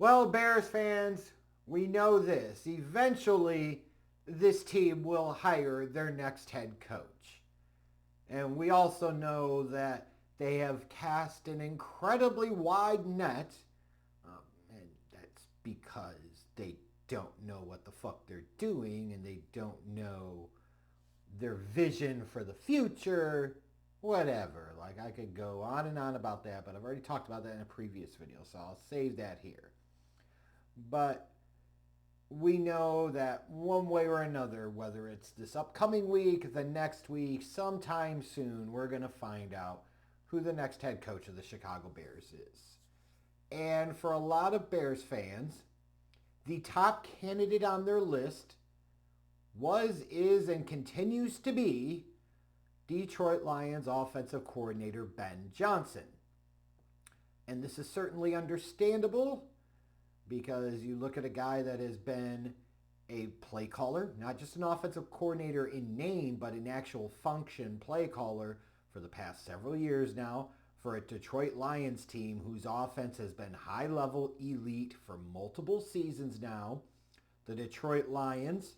Well, Bears fans, we know this. Eventually, this team will hire their next head coach. And we also know that they have cast an incredibly wide net. And that's because they don't know what the fuck they're doing and they don't know their vision for the future. Whatever. Like, I could go on and on about that, but I've already talked about that in a previous video, so I'll save that here. But we know that one way or another, whether it's this upcoming week, the next week, sometime soon, we're going to find out who the next head coach of the Chicago Bears is. And for a lot of Bears fans, the top candidate on their list was, is, and continues to be Detroit Lions offensive coordinator Ben Johnson. And this is certainly understandable because you look at a guy that has been a play caller, not just an offensive coordinator in name, but an actual function play caller for the past several years now for a Detroit Lions team whose offense has been high-level elite for multiple seasons now. The Detroit Lions,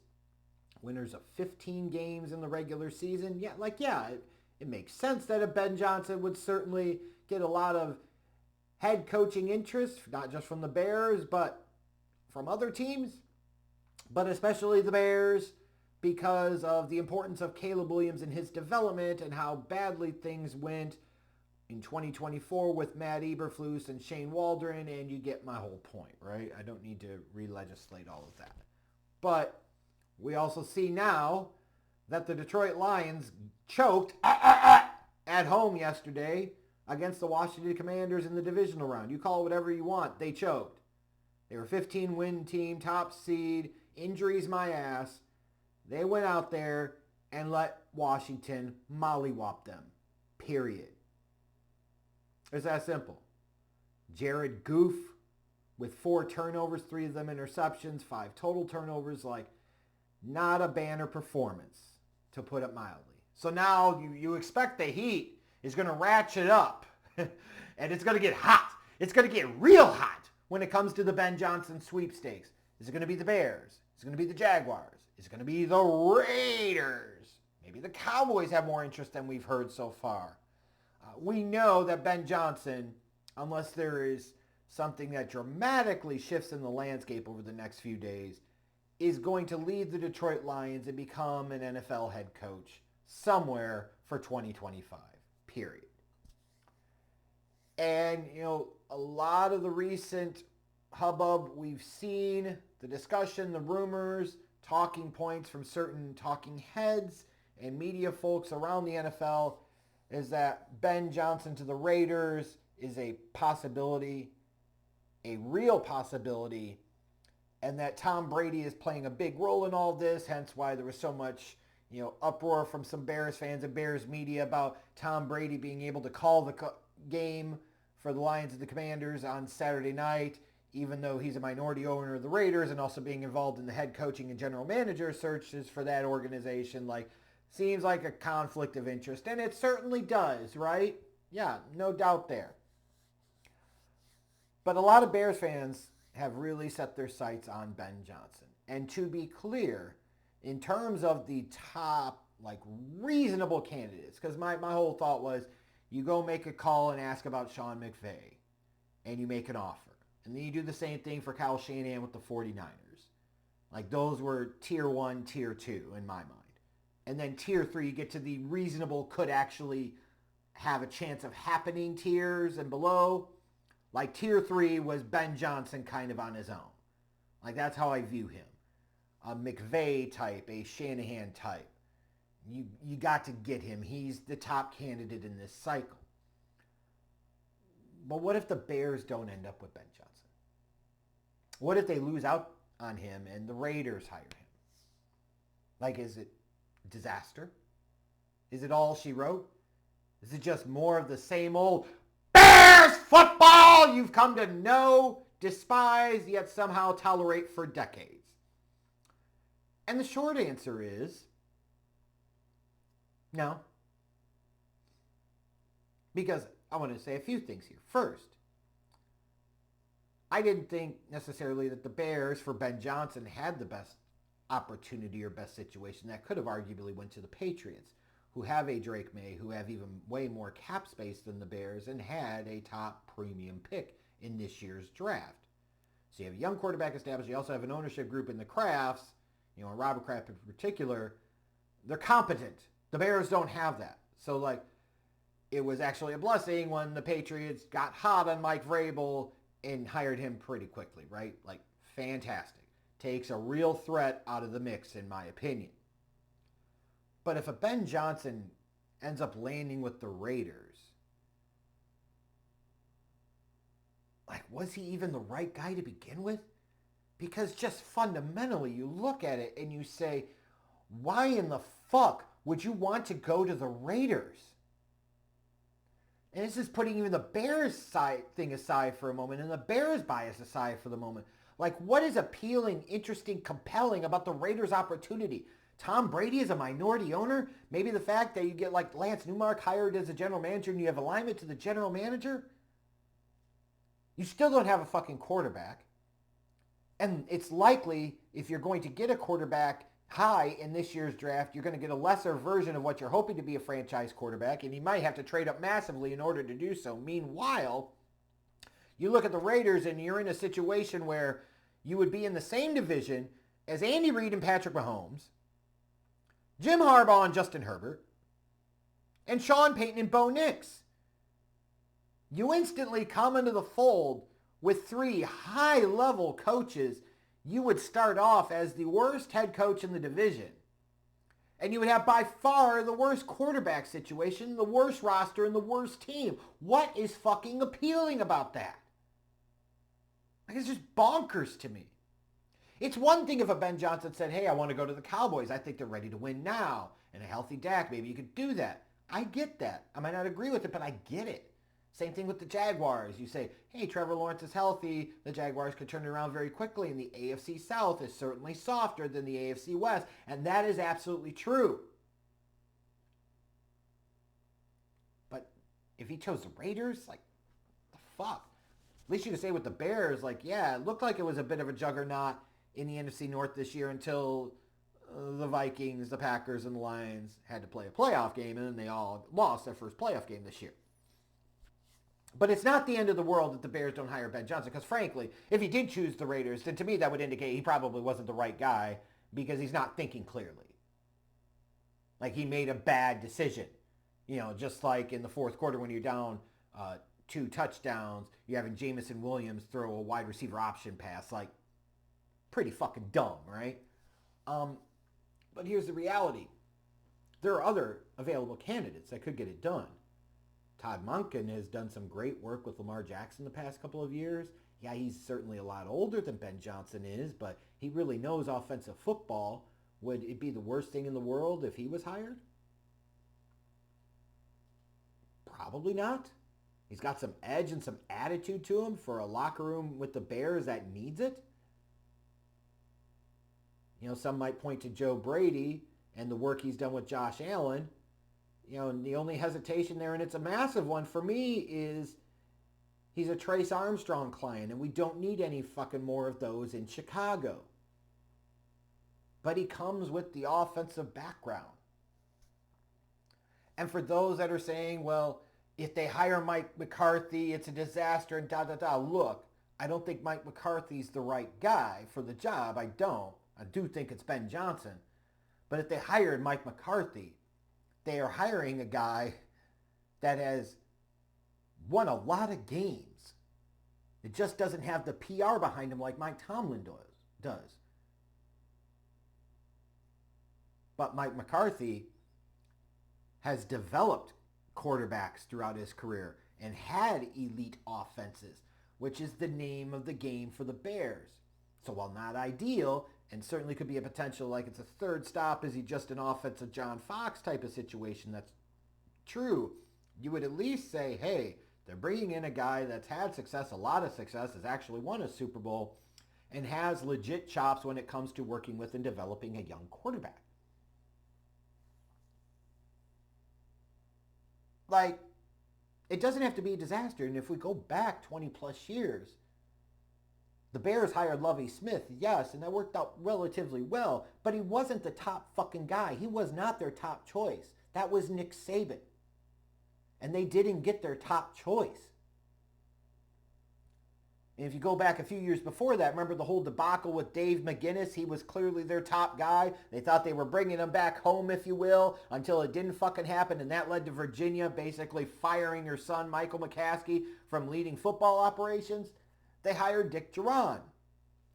winners of 15 games in the regular season. It makes sense that a Ben Johnson would certainly get a lot of head coaching interest, not just from the Bears, but from other teams, but especially the Bears because of the importance of Caleb Williams and his development and how badly things went in 2024 with Matt Eberflus and Shane Waldron, and you get my whole point, right? I don't need to re-legislate all of that. But we also see now that the Detroit Lions choked at home yesterday against the Washington Commanders in the divisional round. You call it whatever you want. They choked. They were a 15-win team, top seed, injuries my ass. They went out there and let Washington mollywop them. Period. It's that simple. Jared Goff with 4 turnovers, 3 of them interceptions, 5 total turnovers. Not a banner performance, to put it mildly. So now you expect the Heat is going to ratchet up and it's going to get hot. It's going to get real hot when it comes to the Ben Johnson sweepstakes. Is it going to be the Bears? Is it going to be the Jaguars? Is it going to be the Raiders? Maybe the Cowboys have more interest than we've heard so far. We know that Ben Johnson, unless there is something that dramatically shifts in the landscape over the next few days, is going to lead the Detroit Lions and become an NFL head coach somewhere for 2025, period. And, a lot of the recent hubbub we've seen, the discussion, the rumors, talking points from certain talking heads and media folks around the NFL is that Ben Johnson to the Raiders is a possibility, a real possibility, and that Tom Brady is playing a big role in all this, hence why there was so much, uproar from some Bears fans and Bears media about Tom Brady being able to call the game for the Lions and the Commanders on Saturday night, even though he's a minority owner of the Raiders and also being involved in the head coaching and general manager searches for that organization. Seems like a conflict of interest, and it certainly does, right? Yeah, no doubt there. But a lot of Bears fans have really set their sights on Ben Johnson. And to be clear, in terms of the top, reasonable candidates, because my whole thought was you go make a call and ask about Sean McVay, and you make an offer. And then you do the same thing for Kyle Shanahan with the 49ers. Those were tier 1, tier 2 in my mind. And then tier 3, you get to the reasonable, could actually have a chance of happening tiers and below. Tier 3 was Ben Johnson kind of on his own. That's how I view him. A McVay type, a Shanahan type. You got to get him. He's the top candidate in this cycle. But what if the Bears don't end up with Ben Johnson? What if they lose out on him and the Raiders hire him? Is it disaster? Is it all she wrote? Is it just more of the same old Bears football you've come to know, despise, yet somehow tolerate for decades? And the short answer is no. Because I want to say a few things here. First, I didn't think necessarily that the Bears for Ben Johnson had the best opportunity or best situation. That could have arguably went to the Patriots, who have a Drake May, who have even way more cap space than the Bears and had a top premium pick in this year's draft. So you have a young quarterback established. You also have an ownership group in the Krafts, Robert Kraft in particular. They're competent. The Bears don't have that. So, it was actually a blessing when the Patriots got hot on Mike Vrabel and hired him pretty quickly, right? Fantastic. Takes a real threat out of the mix, in my opinion. But if a Ben Johnson ends up landing with the Raiders, was he even the right guy to begin with? Because just fundamentally, you look at it and you say, why in the fuck would you want to go to the Raiders? And this is putting even the Bears thing aside for a moment and the Bears bias aside for the moment. What is appealing, interesting, compelling about the Raiders' opportunity? Tom Brady is a minority owner? Maybe the fact that you get Lance Newmark hired as a general manager and you have alignment to the general manager? You still don't have a fucking quarterback. And it's likely if you're going to get a quarterback high in this year's draft, you're going to get a lesser version of what you're hoping to be a franchise quarterback, and you might have to trade up massively in order to do so. Meanwhile, you look at the Raiders and you're in a situation where you would be in the same division as Andy Reid and Patrick Mahomes, Jim Harbaugh and Justin Herbert, and Sean Payton and Bo Nix. You instantly come into the fold with three high-level coaches. You would start off as the worst head coach in the division. And you would have by far the worst quarterback situation, the worst roster, and the worst team. What is fucking appealing about that? It's just bonkers to me. It's one thing if a Ben Johnson said, hey, I want to go to the Cowboys. I think they're ready to win now. And a healthy Dak, maybe you could do that. I get that. I might not agree with it, but I get it. Same thing with the Jaguars. You say, hey, Trevor Lawrence is healthy. The Jaguars could turn it around very quickly. And the AFC South is certainly softer than the AFC West. And that is absolutely true. But if he chose the Raiders, the fuck? At least you can say with the Bears, yeah, it looked like it was a bit of a juggernaut in the NFC North this year until the Vikings, the Packers, and the Lions had to play a playoff game. And then they all lost their first playoff game this year. But it's not the end of the world that the Bears don't hire Ben Johnson, because frankly, if he did choose the Raiders, then to me that would indicate he probably wasn't the right guy because he's not thinking clearly. He made a bad decision. Just like in the fourth quarter when you're down 2 touchdowns, you're having Jamison Williams throw a wide receiver option pass. Pretty fucking dumb, right? But here's the reality. There are other available candidates that could get it done. Todd Monken has done some great work with Lamar Jackson the past couple of years. Yeah, he's certainly a lot older than Ben Johnson is, but he really knows offensive football. Would it be the worst thing in the world if he was hired? Probably not. He's got some edge and some attitude to him for a locker room with the Bears that needs it. Some might point to Joe Brady and the work he's done with Josh Allen. And the only hesitation there, and it's a massive one for me, is he's a Trace Armstrong client, and we don't need any fucking more of those in Chicago. But he comes with the offensive background. And for those that are saying, well, if they hire Mike McCarthy, it's a disaster and da-da-da. Look, I don't think Mike McCarthy's the right guy for the job. I don't. I do think it's Ben Johnson. But if they hired Mike McCarthy, they are hiring a guy that has won a lot of games. It just doesn't have the PR behind him like Mike Tomlin does. But Mike McCarthy has developed quarterbacks throughout his career and had elite offenses, which is the name of the game for the Bears. So while not ideal, and certainly could be a potential, it's a third stop, is he just an offensive John Fox type of situation? That's true. You would at least say, hey, they're bringing in a guy that's had success, a lot of success, has actually won a Super Bowl, and has legit chops when it comes to working with and developing a young quarterback. It doesn't have to be a disaster. And if we go back 20 plus years, The Bears hired Lovie Smith, yes, and that worked out relatively well, but he wasn't the top fucking guy. He was not their top choice. That was Nick Saban. And they didn't get their top choice. And if you go back a few years before that, remember the whole debacle with Dave McGinnis? He was clearly their top guy. They thought they were bringing him back home, if you will, until it didn't fucking happen. And that led to Virginia basically firing her son, Michael McCaskey, from leading football operations. They hired Dick Jauron.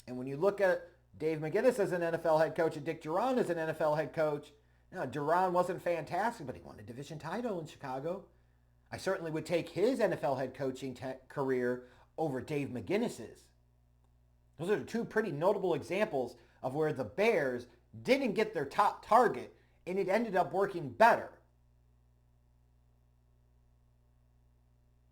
And when you look at Dave McGinnis as an NFL head coach and Dick Jauron as an NFL head coach, Jauron wasn't fantastic, but he won a division title in Chicago. I certainly would take his NFL head coaching career over Dave McGinnis's. Those are two pretty notable examples of where the Bears didn't get their top target and it ended up working better.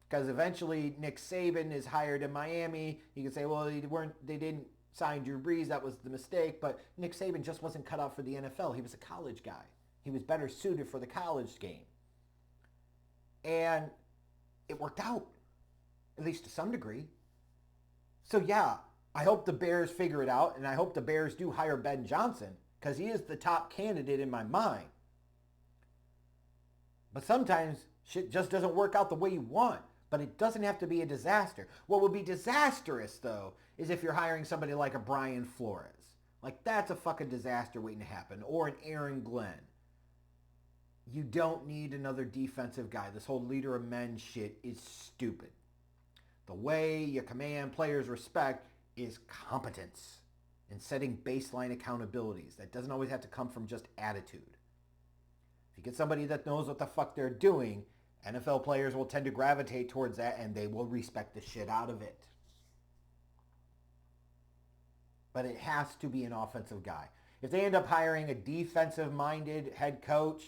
Because eventually Nick Saban is hired in Miami. You can say, well, they didn't sign Drew Brees. That was the mistake. But Nick Saban just wasn't cut out for the NFL. He was a college guy. He was better suited for the college game. And it worked out, at least to some degree. So yeah, I hope the Bears figure it out. And I hope the Bears do hire Ben Johnson, because he is the top candidate in my mind. But sometimes shit just doesn't work out the way you want. But it doesn't have to be a disaster. What would be disastrous, though, is if you're hiring somebody like a Brian Flores. Like, that's a fucking disaster waiting to happen. Or an Aaron Glenn. You don't need another defensive guy. This whole leader of men shit is stupid. The way you command players' respect is competence and setting baseline accountabilities. That doesn't always have to come from just attitude. If you get somebody that knows what the fuck they're doing, NFL players will tend to gravitate towards that and they will respect the shit out of it. But it has to be an offensive guy. If they end up hiring a defensive-minded head coach,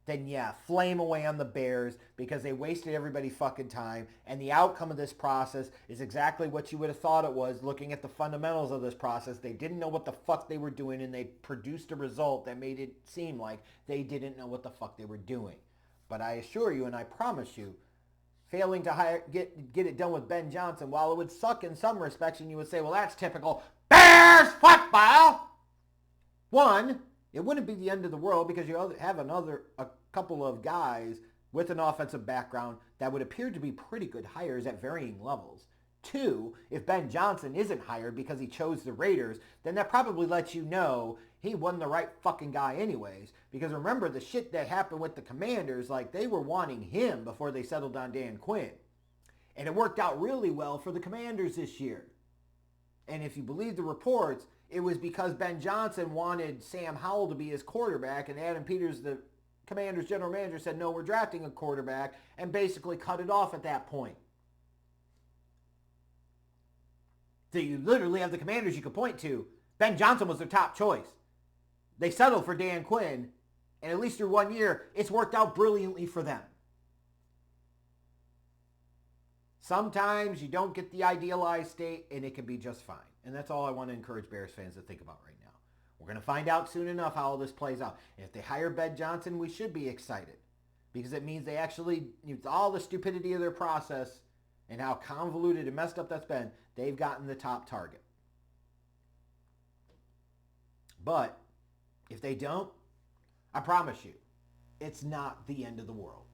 then yeah, flame away on the Bears because they wasted everybody's fucking time. And the outcome of this process is exactly what you would have thought it was looking at the fundamentals of this process. They didn't know what the fuck they were doing and they produced a result that made it seem like they didn't know what the fuck they were doing. But I assure you, and I promise you, failing to get it done with Ben Johnson, while it would suck in some respects, and you would say, well, that's typical Bears football. One, it wouldn't be the end of the world because you have a couple of guys with an offensive background that would appear to be pretty good hires at varying levels. Two, if Ben Johnson isn't hired because he chose the Raiders, then that probably lets you know he wasn't the right fucking guy anyways. Because remember the shit that happened with the Commanders, like they were wanting him before they settled on Dan Quinn. And it worked out really well for the Commanders this year. And if you believe the reports, it was because Ben Johnson wanted Sam Howell to be his quarterback and Adam Peters, the Commanders general manager, said, no, we're drafting a quarterback, and basically cut it off at that point. So you literally have the Commanders you could point to. Ben Johnson was their top choice. They settled for Dan Quinn, and at least through 1 year, it's worked out brilliantly for them. Sometimes you don't get the idealized state, and it can be just fine. And that's all I want to encourage Bears fans to think about right now. We're going to find out soon enough how all this plays out. And if they hire Ben Johnson, we should be excited. Because it means they actually, with all the stupidity of their process and how convoluted and messed up that's been, they've gotten the top target. But if they don't, I promise you, it's not the end of the world.